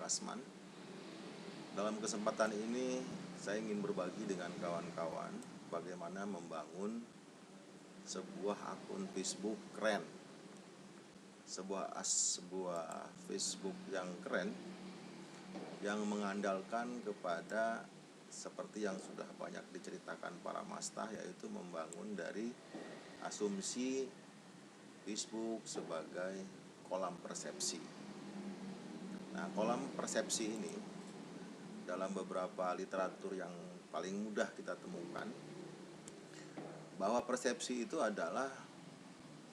Kasman. Dalam kesempatan ini saya ingin berbagi dengan kawan-kawan bagaimana membangun sebuah akun Facebook keren. Sebuah Facebook yang keren yang mengandalkan kepada seperti yang sudah banyak diceritakan para mastah, yaitu membangun dari asumsi Facebook sebagai kolam persepsi. Nah, kolam persepsi ini dalam beberapa literatur yang paling mudah kita temukan bahwa persepsi itu adalah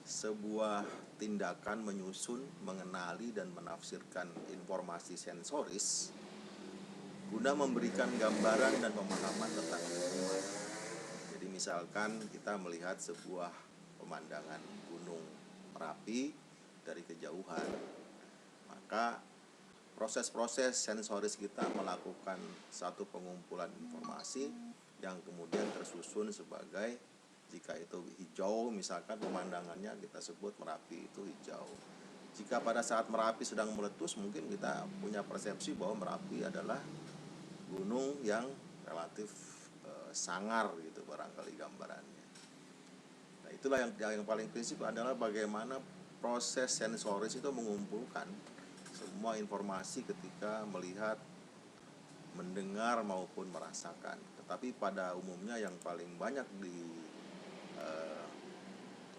sebuah tindakan menyusun, mengenali, dan menafsirkan informasi sensoris guna memberikan gambaran dan pemahaman tentang lingkungan. Jadi misalkan kita melihat sebuah pemandangan gunung Merapi dari kejauhan, maka proses-proses sensoris kita melakukan satu pengumpulan informasi yang kemudian tersusun sebagai, jika itu hijau misalkan pemandangannya, kita sebut Merapi itu hijau. Jika pada saat Merapi sedang meletus, mungkin kita punya persepsi bahwa Merapi adalah gunung yang relatif sangar gitu barangkali gambarannya. Nah, itulah yang paling prinsip adalah bagaimana proses sensoris itu mengumpulkan semua informasi ketika melihat, mendengar maupun merasakan. Tetapi pada umumnya yang paling banyak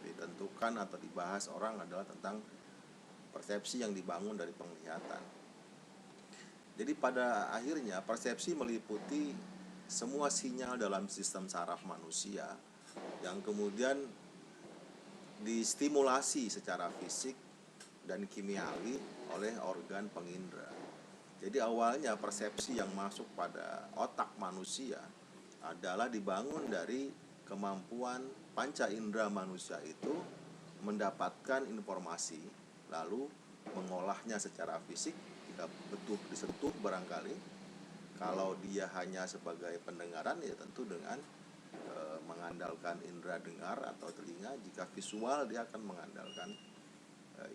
ditentukan atau dibahas orang adalah tentang persepsi yang dibangun dari penglihatan. Jadi pada akhirnya persepsi meliputi semua sinyal dalam sistem saraf manusia yang kemudian distimulasi secara fisik dan kimiawi oleh organ pengindra. Jadi awalnya persepsi yang masuk pada otak manusia adalah dibangun dari kemampuan panca indera manusia itu mendapatkan informasi, lalu mengolahnya secara fisik jika betul disentuh barangkali. Kalau dia hanya sebagai pendengaran, ya tentu dengan mengandalkan indera dengar atau telinga. Jika visual, dia akan mengandalkan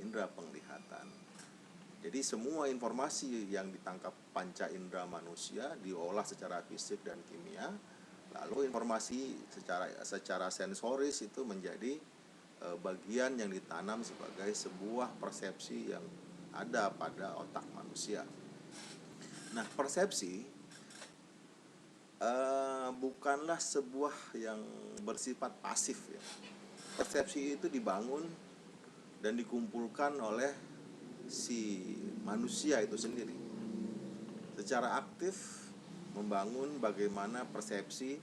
indera penglihatan. Jadi semua informasi yang ditangkap panca indera manusia diolah secara fisik dan kimia, lalu informasi secara sensoris itu menjadi bagian yang ditanam sebagai sebuah persepsi yang ada pada otak manusia. Nah, persepsi bukanlah sebuah yang bersifat pasif ya. Persepsi itu dibangun dan dikumpulkan oleh si manusia itu sendiri secara aktif, membangun bagaimana persepsi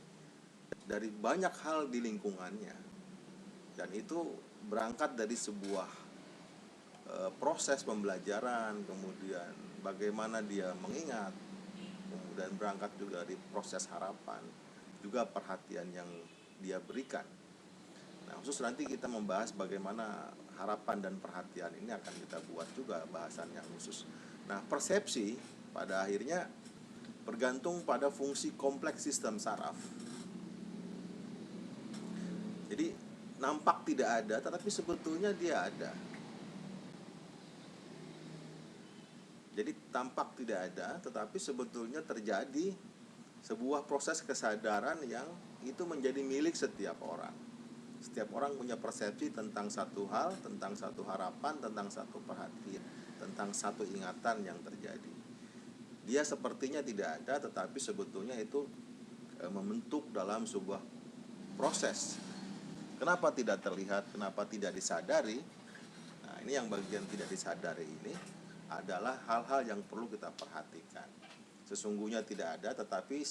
dari banyak hal di lingkungannya, dan itu berangkat dari sebuah proses pembelajaran, kemudian bagaimana dia mengingat, kemudian berangkat juga dari proses harapan, juga perhatian yang dia berikan. Nah, khusus nanti kita membahas bagaimana harapan dan perhatian ini akan kita buat juga bahasan yang khusus. Nah, persepsi pada akhirnya bergantung pada fungsi kompleks sistem saraf. Jadi nampak tidak ada, tetapi sebetulnya dia ada. Jadi tampak tidak ada, tetapi sebetulnya terjadi sebuah proses kesadaran yang itu menjadi milik setiap orang. Setiap orang punya persepsi tentang satu hal, tentang satu harapan, tentang satu perhatian, tentang satu ingatan yang terjadi. Dia sepertinya tidak ada, tetapi sebetulnya itu membentuk dalam sebuah proses. Kenapa tidak terlihat, kenapa tidak disadari? Nah, ini yang bagian tidak disadari ini adalah hal-hal yang perlu kita perhatikan. Sesungguhnya tidak ada, tetapi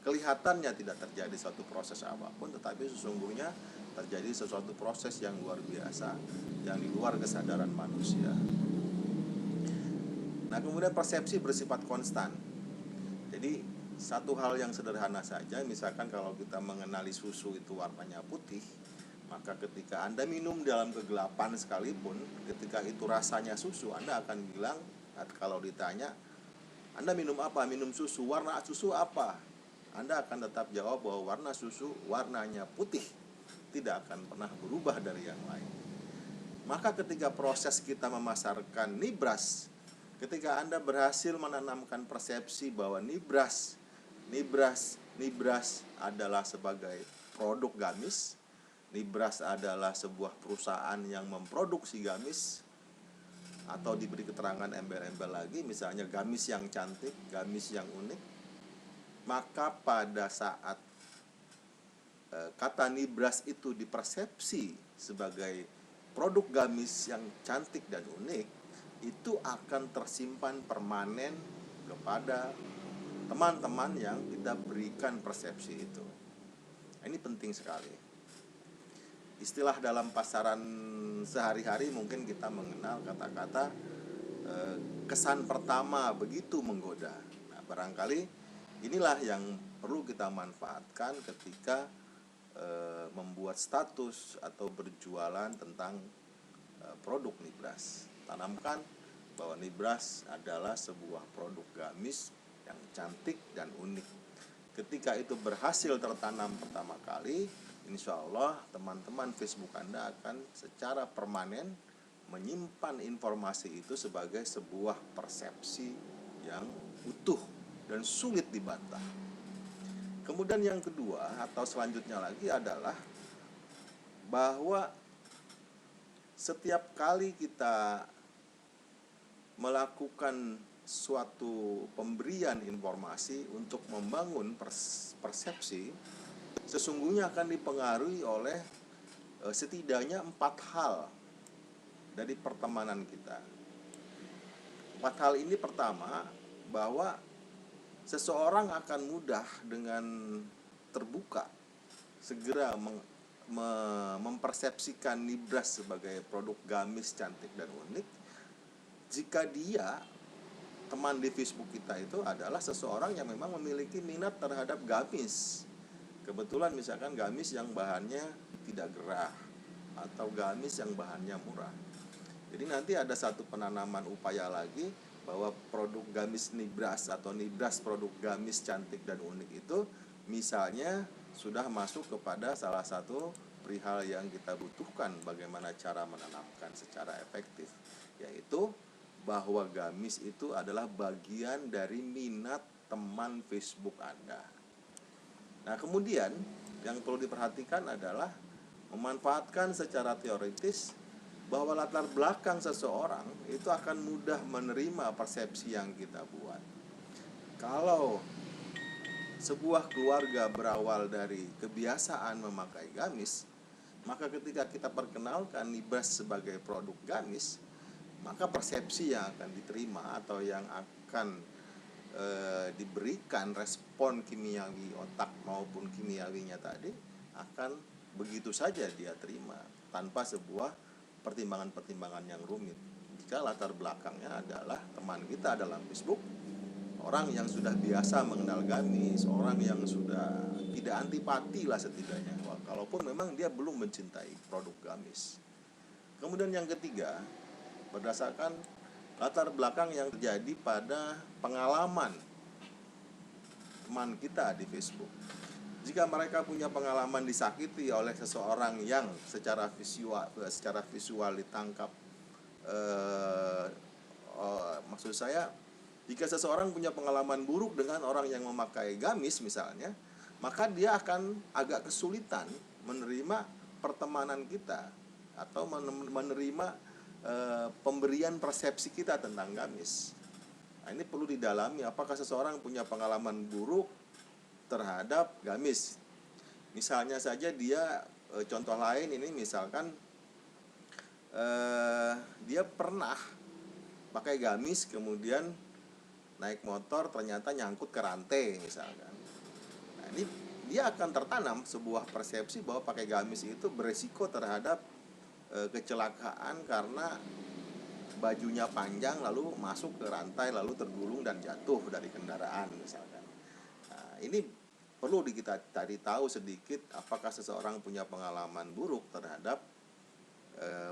kelihatannya tidak terjadi suatu proses apapun, tetapi sesungguhnya terjadi sesuatu proses yang luar biasa, yang di luar kesadaran manusia. Nah, kemudian persepsi bersifat konstan. Jadi satu hal yang sederhana saja, misalkan kalau kita mengenali susu itu warnanya putih, maka ketika Anda minum dalam kegelapan sekalipun, ketika itu rasanya susu, Anda akan bilang, kalau ditanya, Anda minum apa? Minum susu. Warna susu apa? Anda akan tetap jawab bahwa warna susu warnanya putih, tidak akan pernah berubah dari yang lain. Maka ketika proses kita memasarkan nibras Ketika Anda berhasil menanamkan persepsi bahwa Nibras adalah sebagai produk gamis, Nibras adalah sebuah perusahaan yang memproduksi gamis, atau diberi keterangan embel-embel lagi, misalnya gamis yang cantik, gamis yang unik, maka pada saat kata Nibras itu dipersepsi sebagai produk gamis yang cantik dan unik, itu akan tersimpan permanen kepada teman-teman yang kita berikan persepsi itu. Ini penting sekali. Istilah dalam pasaran sehari-hari mungkin kita mengenal kata-kata kesan pertama begitu menggoda. Nah, barangkali inilah yang perlu kita manfaatkan ketika membuat status atau berjualan tentang produk Nibras. Tanamkan bahwa Nibras adalah sebuah produk gamis yang cantik dan unik. Ketika itu berhasil tertanam pertama kali, insya Allah teman-teman Facebook Anda akan secara permanen menyimpan informasi itu sebagai sebuah persepsi yang utuh dan sulit dibantah. Kemudian yang kedua atau selanjutnya lagi adalah bahwa setiap kali kita melakukan suatu pemberian informasi untuk membangun persepsi, sesungguhnya akan dipengaruhi oleh setidaknya 4 hal dari pertemanan kita. 4 hal ini, pertama, bahwa seseorang akan mudah dengan terbuka segera mempersepsikan Nibras sebagai produk gamis cantik dan unik jika dia, teman di Facebook kita itu adalah seseorang yang memang memiliki minat terhadap gamis. Kebetulan misalkan gamis yang bahannya tidak gerah atau gamis yang bahannya murah. Jadi nanti ada satu penanaman upaya lagi bahwa produk gamis Nibras atau Nibras produk gamis cantik dan unik itu misalnya sudah masuk kepada salah satu perihal yang kita butuhkan bagaimana cara menanamkan secara efektif, yaitu bahwa gamis itu adalah bagian dari minat teman Facebook Anda. Nah, kemudian yang perlu diperhatikan adalah memanfaatkan secara teoritis bahwa latar belakang seseorang itu akan mudah menerima persepsi yang kita buat. Kalau sebuah keluarga berawal dari kebiasaan memakai gamis, maka ketika kita perkenalkan Nibras sebagai produk gamis, maka persepsi yang akan diterima atau yang akan diberikan respon kimiawi otak maupun kimiawinya tadi akan begitu saja dia terima tanpa sebuah pertimbangan-pertimbangan yang rumit. Jika latar belakangnya adalah teman kita dalam Facebook, orang yang sudah biasa mengenal gamis, orang yang sudah tidak antipati lah setidaknya, kalaupun memang dia belum mencintai produk gamis. Kemudian yang ketiga, berdasarkan latar belakang yang terjadi pada pengalaman teman kita di Facebook. Jika mereka punya pengalaman disakiti oleh seseorang yang secara visual ditangkap, maksud saya, jika seseorang punya pengalaman buruk dengan orang yang memakai gamis misalnya, maka dia akan agak kesulitan menerima pertemanan kita atau menerima pemberian persepsi kita tentang gamis. Nah, ini perlu didalami apakah seseorang punya pengalaman buruk terhadap gamis. Misalnya saja dia, contoh lain ini misalkan dia pernah pakai gamis kemudian naik motor ternyata nyangkut ke rantai misalkan. Nah, ini dia akan tertanam sebuah persepsi bahwa pakai gamis itu beresiko terhadap kecelakaan karena bajunya panjang lalu masuk ke rantai lalu tergulung dan jatuh dari kendaraan misalkan. Nah, ini perlu kita cari tahu sedikit apakah seseorang punya pengalaman buruk terhadap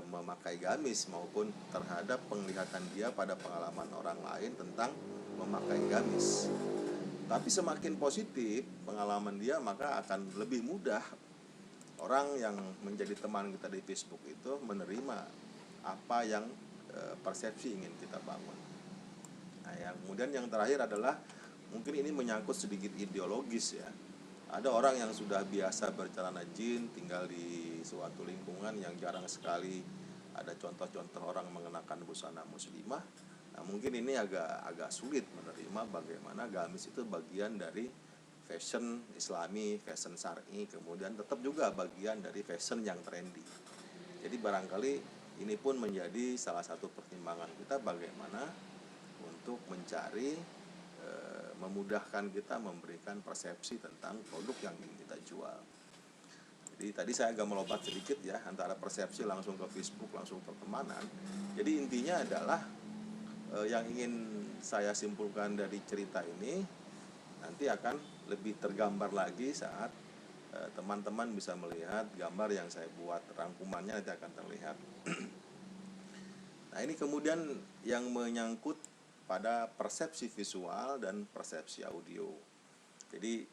memakai gamis maupun terhadap penglihatan dia pada pengalaman orang lain tentang memakai gamis. Tapi semakin positif pengalaman dia, maka akan lebih mudah orang yang menjadi teman kita di Facebook itu menerima apa yang persepsi ingin kita bangun. Nah, kemudian yang terakhir adalah mungkin ini menyangkut sedikit ideologis ya. Ada orang yang sudah biasa bercelana jin, tinggal di suatu lingkungan yang jarang sekali ada contoh-contoh orang mengenakan busana muslimah. Nah, mungkin ini agak sulit menerima bagaimana gamis itu bagian dari fashion islami, fashion syar'i, kemudian tetap juga bagian dari fashion yang trendy. Jadi barangkali ini pun menjadi salah satu pertimbangan kita bagaimana untuk mencari memudahkan kita memberikan persepsi tentang produk yang ingin kita jual. Jadi tadi saya agak melompat sedikit ya antara persepsi langsung ke Facebook, langsung pertemanan. Jadi intinya adalah yang ingin saya simpulkan dari cerita ini nanti akan lebih tergambar lagi saat teman-teman bisa melihat gambar yang saya buat, rangkumannya nanti akan terlihat. Nah, ini kemudian yang menyangkut pada persepsi visual dan persepsi audio. Jadi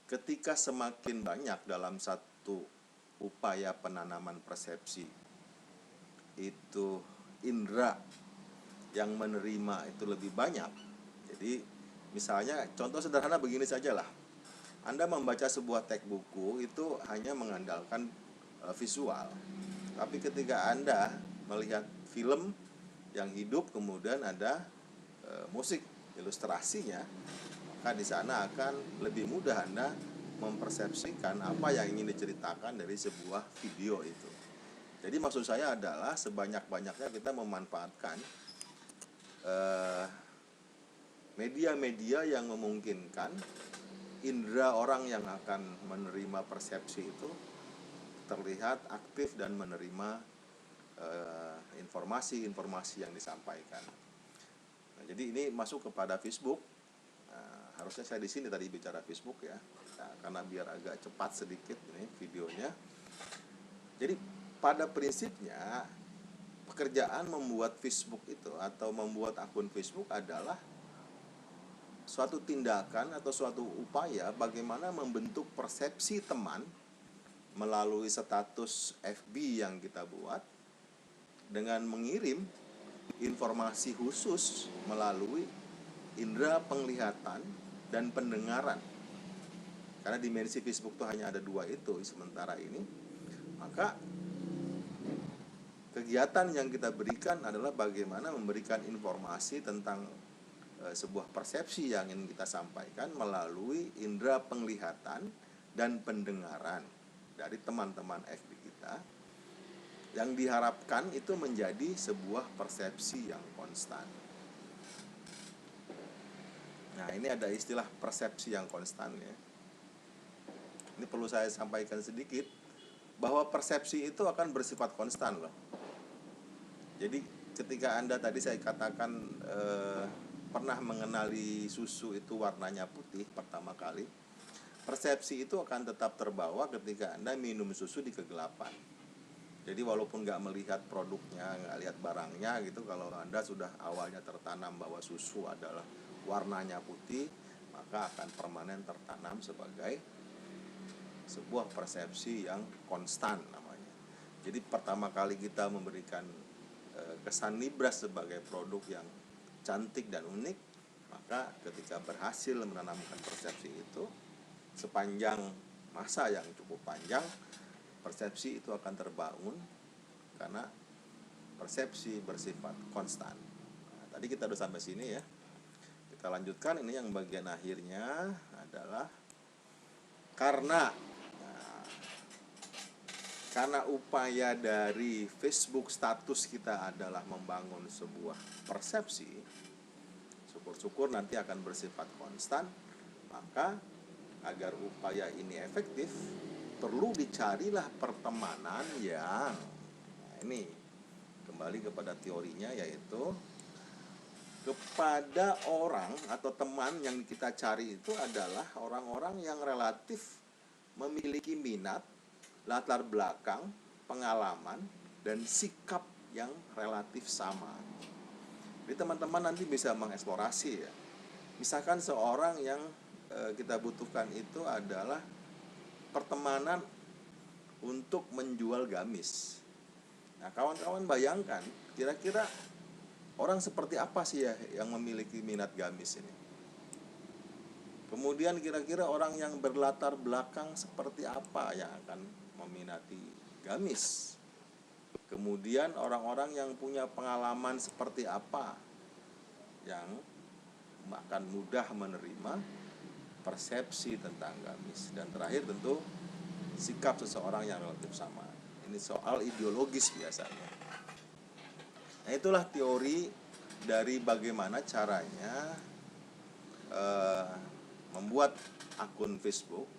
ketika semakin banyak dalam satu upaya penanaman persepsi itu indera yang menerima itu lebih banyak. Jadi misalnya contoh sederhana begini saja lah. Anda membaca sebuah teks buku itu hanya mengandalkan visual. Tapi ketika Anda melihat film yang hidup kemudian ada musik ilustrasinya, maka di sana akan lebih mudah Anda mempersepsikan apa yang ingin diceritakan dari sebuah video itu. Jadi maksud saya adalah sebanyak-banyaknya kita memanfaatkan media-media yang memungkinkan indera orang yang akan menerima persepsi itu terlihat aktif dan menerima informasi-informasi yang disampaikan. Nah, jadi ini masuk kepada Facebook. Nah, harusnya saya di sini tadi bicara Facebook ya, nah, karena biar agak cepat sedikit ini videonya. Jadi pada prinsipnya pekerjaan membuat Facebook itu atau membuat akun Facebook adalah suatu tindakan atau suatu upaya bagaimana membentuk persepsi teman melalui status FB yang kita buat dengan mengirim informasi khusus melalui indera penglihatan dan pendengaran. Karena dimensi Facebook itu hanya ada dua itu sementara ini, maka kegiatan yang kita berikan adalah bagaimana memberikan informasi tentang sebuah persepsi yang ingin kita sampaikan melalui indera penglihatan dan pendengaran dari teman-teman FB kita, yang diharapkan itu menjadi sebuah persepsi yang konstan. Nah, ini ada istilah persepsi yang konstan ya. Ini perlu saya sampaikan sedikit bahwa persepsi itu akan bersifat konstan loh. Jadi ketika Anda tadi saya katakan pernah mengenali susu itu warnanya putih pertama kali, persepsi itu akan tetap terbawa ketika Anda minum susu di kegelapan. Jadi walaupun nggak melihat produknya, nggak lihat barangnya gitu, kalau Anda sudah awalnya tertanam bahwa susu adalah warnanya putih, maka akan permanen tertanam sebagai sebuah persepsi yang konstan namanya. Jadi pertama kali kita memberikan kesan Libras sebagai produk yang cantik dan unik, maka ketika berhasil menanamkan persepsi itu sepanjang masa yang cukup panjang, persepsi itu akan terbangun karena persepsi bersifat konstan. Nah, tadi kita udah sampai sini ya. Kita lanjutkan, ini yang bagian akhirnya adalah karena upaya dari Facebook status kita adalah membangun sebuah persepsi, syukur-syukur nanti akan bersifat konstan, maka agar upaya ini efektif perlu dicarilah pertemanan yang, nah ini kembali kepada teorinya, yaitu kepada orang atau teman yang kita cari itu adalah orang-orang yang relatif memiliki minat, latar belakang, pengalaman, dan sikap yang relatif sama. Jadi teman-teman nanti bisa mengeksplorasi ya. Misalkan seorang yang kita butuhkan itu adalah pertemanan untuk menjual gamis. Nah, kawan-kawan bayangkan kira-kira orang seperti apa sih ya yang memiliki minat gamis ini? Kemudian kira-kira orang yang berlatar belakang seperti apa yang akan meminati gamis? Kemudian orang-orang yang punya pengalaman seperti apa yang akan mudah menerima persepsi tentang gamis? Dan terakhir tentu sikap seseorang yang relatif sama. Ini soal ideologis biasanya. Nah, itulah teori dari bagaimana caranya membuat akun Facebook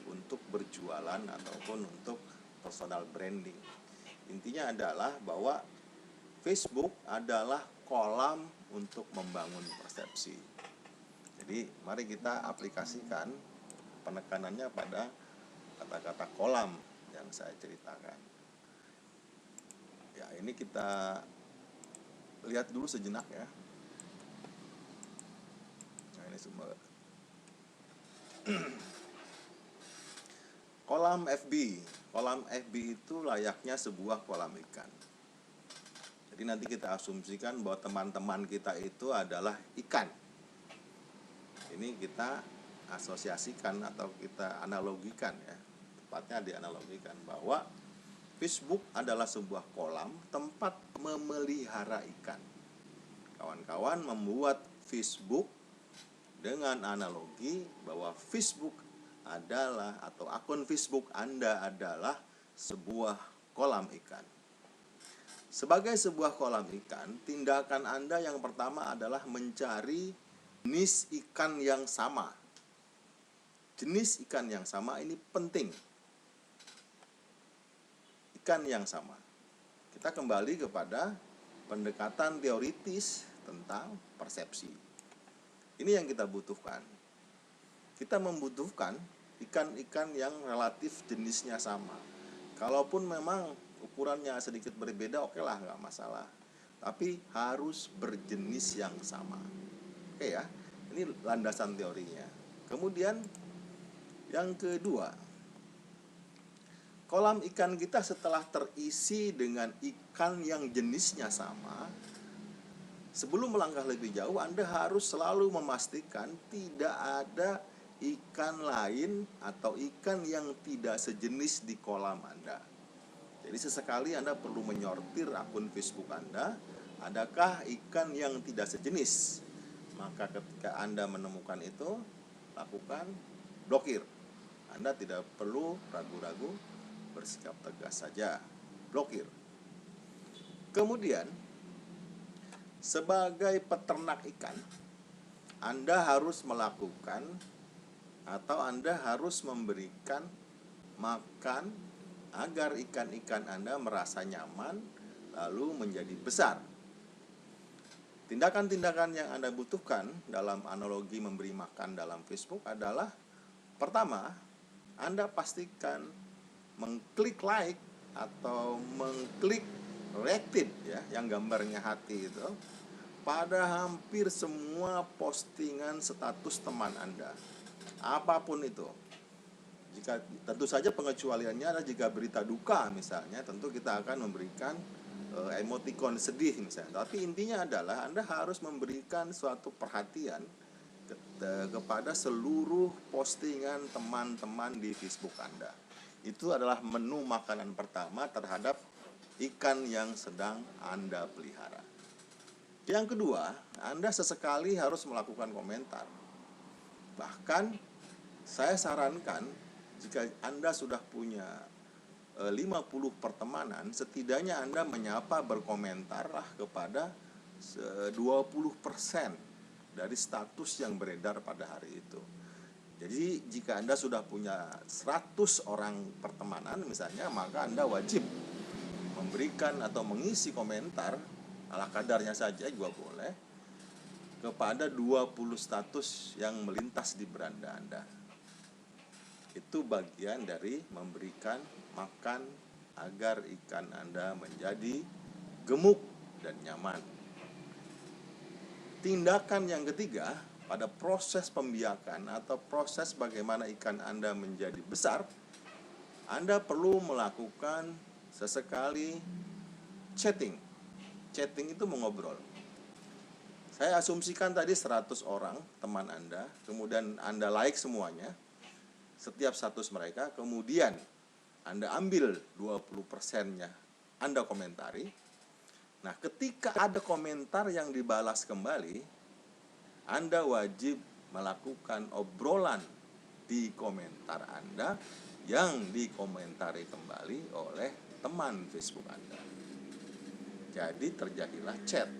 untuk berjualan ataupun untuk personal branding. Intinya adalah bahwa Facebook adalah kolam untuk membangun persepsi. Jadi mari kita aplikasikan penekanannya pada kata-kata kolam yang saya ceritakan. Ya, ini kita lihat dulu sejenak ya. Nah, ini sumber kolam FB. Kolam FB itu layaknya sebuah kolam ikan. Jadi nanti kita asumsikan bahwa teman-teman kita itu adalah ikan. Ini kita asosiasikan atau kita analogikan ya. Tepatnya dianalogikan bahwa Facebook adalah sebuah kolam tempat memelihara ikan. Kawan-kawan membuat Facebook dengan analogi bahwa Facebook adalah atau akun Facebook Anda adalah sebuah kolam ikan. Sebagai sebuah kolam ikan, tindakan Anda yang pertama adalah mencari jenis ikan yang sama. Jenis ikan yang sama ini penting. Ikan yang sama. Kita kembali kepada pendekatan teoritis tentang persepsi. Ini yang kita butuhkan. Kita membutuhkan ikan-ikan yang relatif jenisnya sama. Kalaupun memang ukurannya sedikit berbeda, oke lah, nggak masalah. Tapi harus berjenis yang sama. Oke ya, ini landasan teorinya. Kemudian yang kedua, kolam ikan kita setelah terisi dengan ikan yang jenisnya sama, sebelum melangkah lebih jauh, Anda harus selalu memastikan tidak ada ikan lain atau ikan yang tidak sejenis di kolam Anda. Jadi sesekali Anda perlu menyortir akun Facebook Anda, adakah ikan yang tidak sejenis? Maka ketika Anda menemukan itu, lakukan blokir. Anda tidak perlu ragu-ragu, bersikap tegas saja, blokir. Kemudian, sebagai peternak ikan, Anda harus melakukan atau Anda harus memberikan makan agar ikan-ikan Anda merasa nyaman lalu menjadi besar. Tindakan-tindakan yang Anda butuhkan dalam analogi memberi makan dalam Facebook adalah, pertama, Anda pastikan mengklik like atau mengklik reacted ya, yang gambarnya hati itu, pada hampir semua postingan status teman Anda. Apapun itu. Jika tentu saja pengecualiannya adalah jika berita duka misalnya, tentu kita akan memberikan emoticon sedih misalnya. Tapi intinya adalah Anda harus memberikan suatu perhatian kepada seluruh postingan teman-teman di Facebook Anda. Itu adalah menu makanan pertama terhadap ikan yang sedang Anda pelihara. Yang kedua, Anda sesekali harus melakukan komentar. Bahkan saya sarankan jika Anda sudah punya 50 pertemanan, setidaknya Anda menyapa, berkomentarlah kepada 20% dari status yang beredar pada hari itu. Jadi jika Anda sudah punya 100 orang pertemanan misalnya, maka Anda wajib memberikan atau mengisi komentar, ala kadarnya saja juga boleh, kepada 20 status yang melintas di beranda Anda. Itu bagian dari memberikan makan agar ikan Anda menjadi gemuk dan nyaman. Tindakan yang ketiga, pada proses pembiakan atau proses bagaimana ikan Anda menjadi besar, Anda perlu melakukan sesekali chatting. Chatting itu mengobrol. Saya asumsikan tadi 100 orang teman Anda, kemudian Anda like semuanya, setiap status mereka, kemudian Anda ambil 20%-nya, Anda komentari. Nah, ketika ada komentar yang dibalas kembali, Anda wajib melakukan obrolan di komentar Anda yang dikomentari kembali oleh teman Facebook Anda. Jadi terjadilah chat.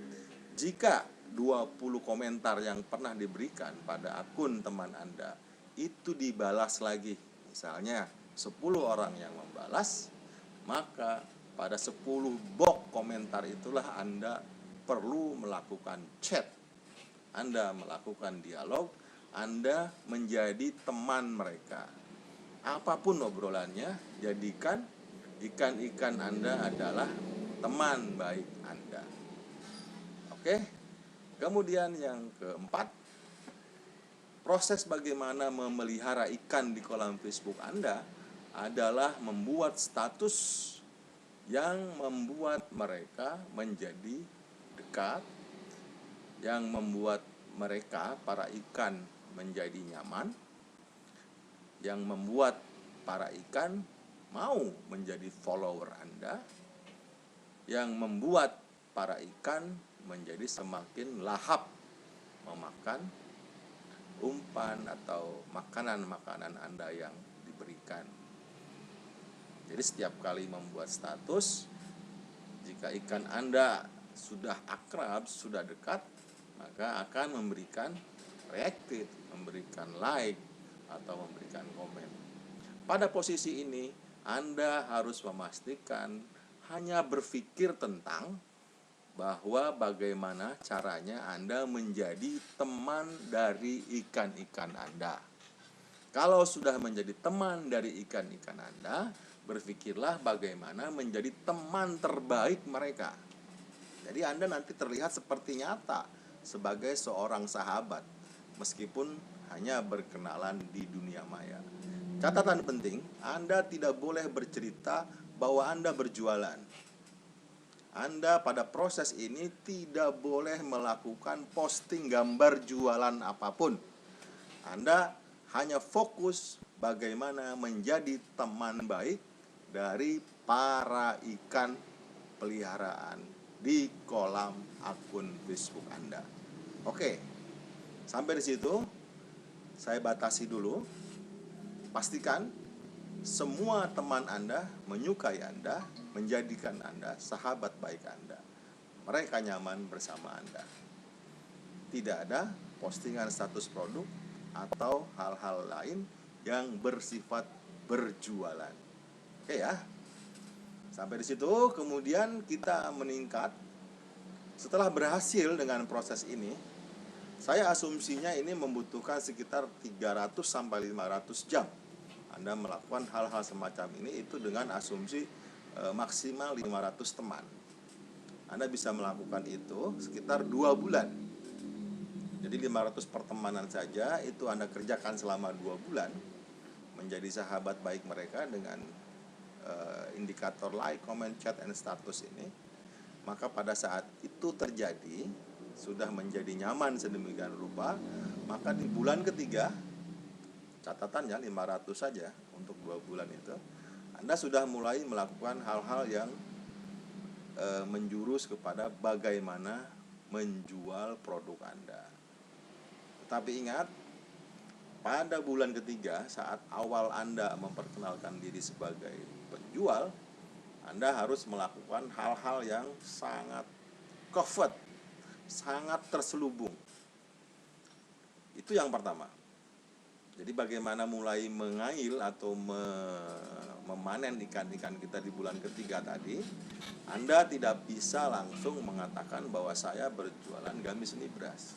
Jika 20 komentar yang pernah diberikan pada akun teman Anda itu dibalas lagi, misalnya 10 orang yang membalas, maka pada 10 box komentar itulah Anda perlu melakukan chat. Anda melakukan dialog, Anda menjadi teman mereka. Apapun obrolannya, jadikan ikan-ikan Anda adalah teman baik Anda. Oke? Kemudian yang keempat, proses bagaimana memelihara ikan di kolam Facebook Anda adalah membuat status yang membuat mereka menjadi dekat, yang membuat mereka, para ikan, menjadi nyaman, yang membuat para ikan mau menjadi follower Anda, yang membuat para ikan menjadi semakin lahap memakan umpan atau makanan-makanan Anda yang diberikan. Jadi setiap kali membuat status, jika ikan Anda sudah akrab, sudah dekat, maka akan memberikan reacted, memberikan like, atau memberikan komen. Pada posisi ini, Anda harus memastikan hanya berpikir tentang bahwa bagaimana caranya Anda menjadi teman dari ikan-ikan Anda. Kalau sudah menjadi teman dari ikan-ikan Anda, berpikirlah bagaimana menjadi teman terbaik mereka. Jadi Anda nanti terlihat seperti nyata sebagai seorang sahabat, meskipun hanya berkenalan di dunia maya. Catatan penting, Anda tidak boleh bercerita bahwa Anda berjualan. Anda pada proses ini tidak boleh melakukan posting gambar jualan apapun. Anda hanya fokus bagaimana menjadi teman baik dari para ikan peliharaan di kolam akun Facebook Anda. Oke, sampai di situ saya batasi dulu. Pastikan semua teman Anda menyukai Anda, menjadikan Anda sahabat baik Anda. Mereka nyaman bersama Anda. Tidak ada postingan status produk atau hal-hal lain yang bersifat berjualan. Oke ya. Sampai di situ, kemudian kita meningkat. Setelah berhasil dengan proses ini, saya asumsinya ini membutuhkan sekitar 300 sampai 500 jam. Anda melakukan hal-hal semacam ini itu dengan asumsi maksimal 500 teman. Anda bisa melakukan itu sekitar 2 bulan. Jadi 500 pertemanan saja itu Anda kerjakan selama 2 bulan, menjadi sahabat baik mereka dengan indikator like, comment, chat, and status ini. Maka pada saat itu terjadi, sudah menjadi nyaman sedemikian rupa, maka di bulan ketiga, catatannya 500 saja untuk 2 bulan itu, Anda sudah mulai melakukan hal-hal yang menjurus kepada bagaimana menjual produk Anda. Tapi ingat, pada bulan ketiga, saat awal Anda memperkenalkan diri sebagai penjual, Anda harus melakukan hal-hal yang sangat covert, sangat terselubung. Itu yang pertama. Jadi bagaimana mulai mengail atau memanen ikan-ikan kita di bulan ketiga tadi, Anda tidak bisa langsung mengatakan bahwa saya berjualan gamis nibras.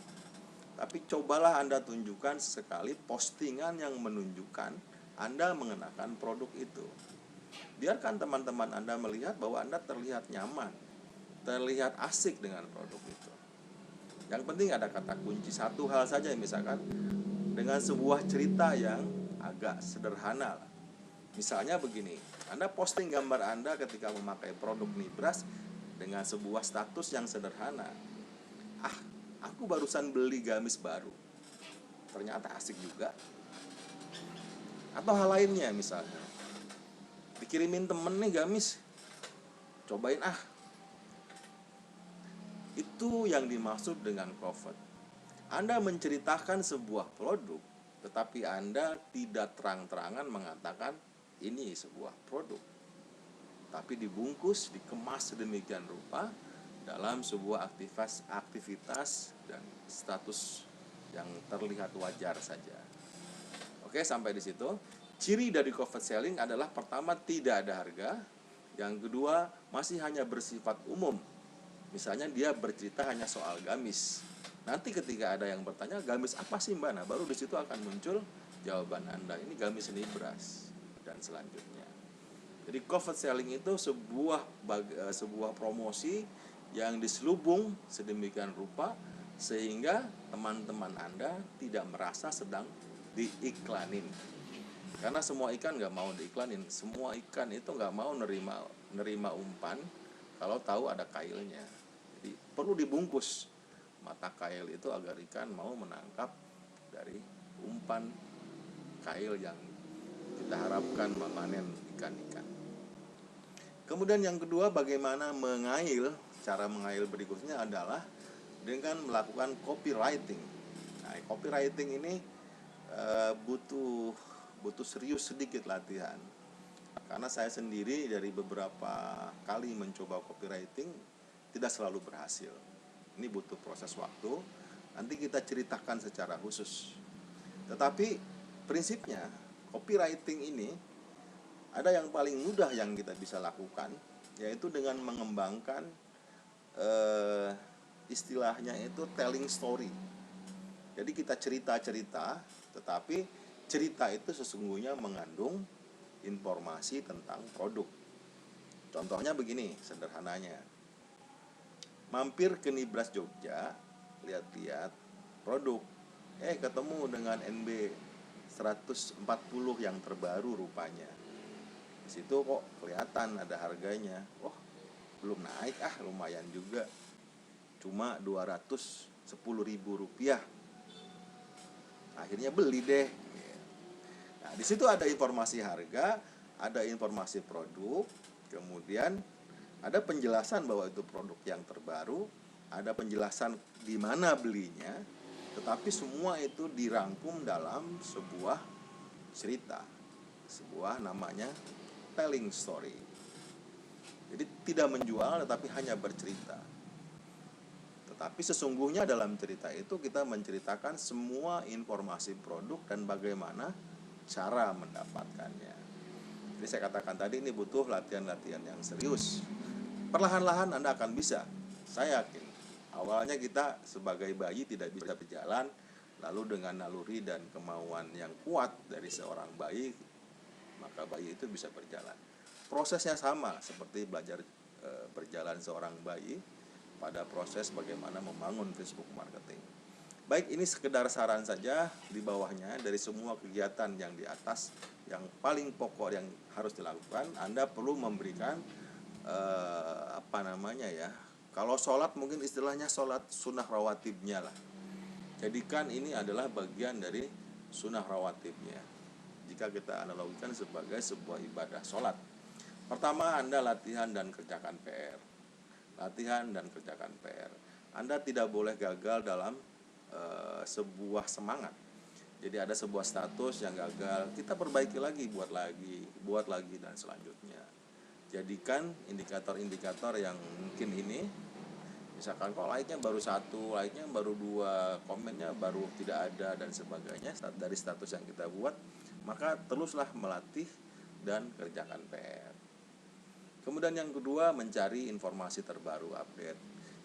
Tapi cobalah Anda tunjukkan sekali postingan yang menunjukkan Anda mengenakan produk itu. Biarkan teman-teman Anda melihat bahwa Anda terlihat nyaman, terlihat asik dengan produk itu. Yang penting ada kata kunci, satu hal saja, misalkan dengan sebuah cerita yang agak sederhana. Misalnya begini, Anda posting gambar Anda ketika memakai produk nibras dengan sebuah status yang sederhana. aku barusan beli gamis baru, ternyata asik juga. Atau hal lainnya, misalnya dikirimin temen nih gamis, cobain ah. Itu yang dimaksud dengan covet. Anda menceritakan sebuah produk, tetapi Anda tidak terang-terangan mengatakan ini sebuah produk, tapi dibungkus, dikemas sedemikian rupa dalam sebuah aktivitas dan status yang terlihat wajar saja. Oke, sampai di situ. Ciri dari covet selling adalah pertama, tidak ada harga. Yang kedua, masih hanya bersifat umum. Misalnya dia bercerita hanya soal gamis. Nanti ketika ada yang bertanya, gamis apa sih Mbak? Nah, baru di situ akan muncul jawaban Anda. Ini gamis ini beras dan selanjutnya. Jadi covet selling itu sebuah promosi yang diselubung sedemikian rupa sehingga teman-teman Anda tidak merasa sedang diiklanin. Karena semua ikan nggak mau diiklanin, semua ikan itu nggak mau nerima umpan kalau tahu ada kailnya. Jadi perlu dibungkus mata kail itu agar ikan mau menangkap dari umpan kail yang kita harapkan memanen ikan-ikan. Kemudian yang kedua, bagaimana mengail. Cara mengail berikutnya adalah dengan melakukan copywriting. Nah, copywriting ini butuh serius sedikit latihan. Karena saya sendiri dari beberapa kali mencoba copywriting tidak selalu berhasil. Ini butuh proses waktu. Nanti kita ceritakan secara khusus. Tetapi prinsipnya copywriting ini ada yang paling mudah yang kita bisa lakukan, yaitu dengan mengembangkan istilahnya itu telling story. Jadi kita cerita-cerita, tetapi cerita itu sesungguhnya mengandung informasi tentang produk. Contohnya begini sederhananya. Mampir ke Nibras Jogja, lihat-lihat produk, ketemu dengan NB 140 yang terbaru rupanya. Di situ kok kelihatan ada harganya. Oh, belum naik lumayan juga. Cuma 210.000 rupiah. Akhirnya beli deh. Nah, di situ ada informasi harga, ada informasi produk, kemudian ada penjelasan bahwa itu produk yang terbaru, ada penjelasan di mana belinya, tetapi semua itu dirangkum dalam sebuah cerita, sebuah namanya telling story. Jadi tidak menjual tetapi hanya bercerita. Tetapi sesungguhnya dalam cerita itu kita menceritakan semua informasi produk dan bagaimana cara mendapatkannya. Jadi saya katakan tadi ini butuh latihan-latihan yang serius. Perlahan-lahan Anda akan bisa. Saya yakin. Awalnya kita sebagai bayi tidak bisa berjalan, lalu dengan naluri dan kemauan yang kuat dari seorang bayi, maka bayi itu bisa berjalan. Prosesnya sama seperti belajar berjalan seorang bayi pada proses bagaimana membangun Facebook marketing. Baik, ini sekedar saran saja di bawahnya dari semua kegiatan yang di atas, yang paling pokok yang harus dilakukan, Anda perlu memberikan kalau sholat mungkin istilahnya sholat sunnah rawatibnya lah. Jadikan ini adalah bagian dari sunnah rawatibnya. Jika kita analogikan sebagai sebuah ibadah sholat. Pertama, Anda latihan dan kerjakan PR. Latihan dan kerjakan PR. Anda tidak boleh gagal dalam sebuah semangat. Jadi ada sebuah status yang gagal, kita perbaiki lagi, buat lagi dan selanjutnya. Jadikan indikator-indikator yang mungkin ini, misalkan kok like-nya baru 1, like-nya baru 2, komennya baru tidak ada dan sebagainya dari status yang kita buat, maka teruslah melatih dan kerjakan PR. Kemudian yang kedua, mencari informasi terbaru, update.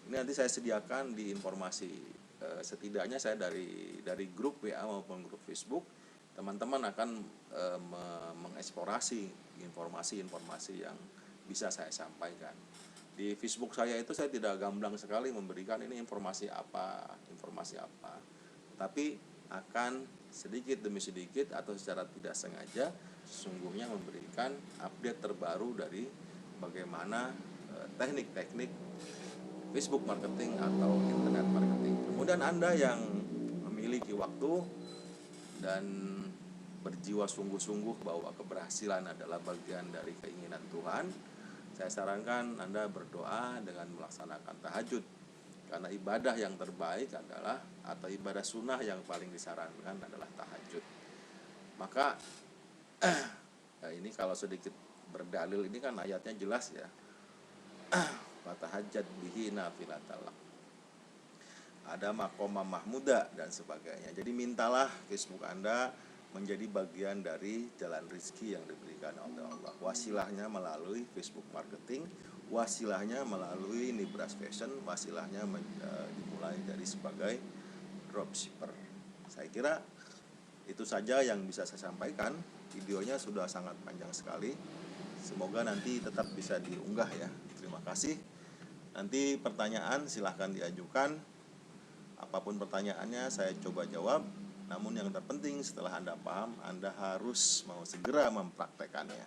Ini nanti saya sediakan di informasi, setidaknya saya dari grup WA maupun grup Facebook, teman-teman akan mengeksplorasi informasi-informasi yang bisa saya sampaikan. Di Facebook saya itu saya tidak gamblang sekali memberikan ini informasi apa, tapi akan sedikit demi sedikit atau secara tidak sengaja sesungguhnya memberikan update terbaru dari bagaimana teknik-teknik Facebook marketing atau internet marketing. Kemudian Anda yang memiliki waktu dan berjiwa sungguh-sungguh bahwa keberhasilan adalah bagian dari keinginan Tuhan, saya sarankan Anda berdoa dengan melaksanakan tahajud. Karena ibadah yang terbaik adalah, atau ibadah sunnah yang paling disarankan adalah tahajud. Maka ini kalau sedikit berdalil, ini kan ayatnya jelas ya. Fatahajjat bihi nafilatalak, ada makomah mahmuda dan sebagainya. Jadi mintalah Facebook Anda menjadi bagian dari jalan rizki yang diberikan oleh Allah. Wasilahnya melalui Facebook marketing, wasilahnya melalui Nibras Fashion, wasilahnya dimulai dari sebagai dropshipper. Saya kira itu saja yang bisa saya sampaikan. Videonya sudah sangat panjang sekali. Semoga nanti tetap bisa diunggah ya. Terima kasih. Nanti pertanyaan silahkan diajukan. Apapun pertanyaannya saya coba jawab. Namun yang terpenting setelah Anda paham, Anda harus mau segera mempraktekannya.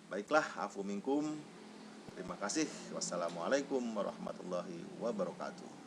Baiklah, afu minkum. Terima kasih. Wassalamualaikum warahmatullahi wabarakatuh.